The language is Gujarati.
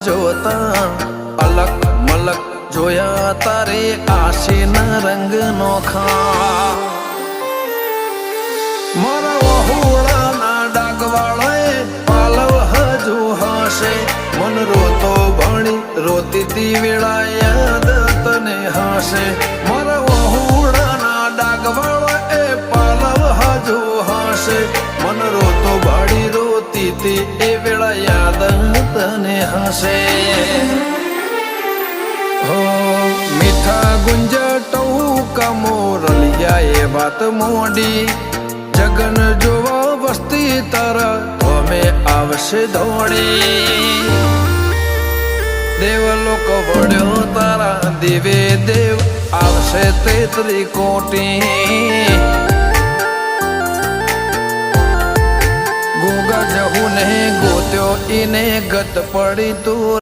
જોતા અલક મલક જોયા તારે આશીના રંગ નોખા મારા વહુડાના ડાગવાળાએ પાલવ હજુ હશે મન રોતો ભણી રોતી તી વેળા યાદ તને હશે મારા વહુડાના ડાગવાળાએ પાલવ હજુ હશે મન રોતો ભાડી રોતી તી એ વેળા યાદ તને હશે હો મીઠા ગુંજટવું કમોરલિયા એ વાત મોડી જગન જોવા વસ્તી તારા અમે આવશે દોડી દેવલોક વળ્યો તારા દેવે દેવ આવશે તેત્રી કોટી ગોગા જહુ ને ગોત્યો ઈને ગત પડી તું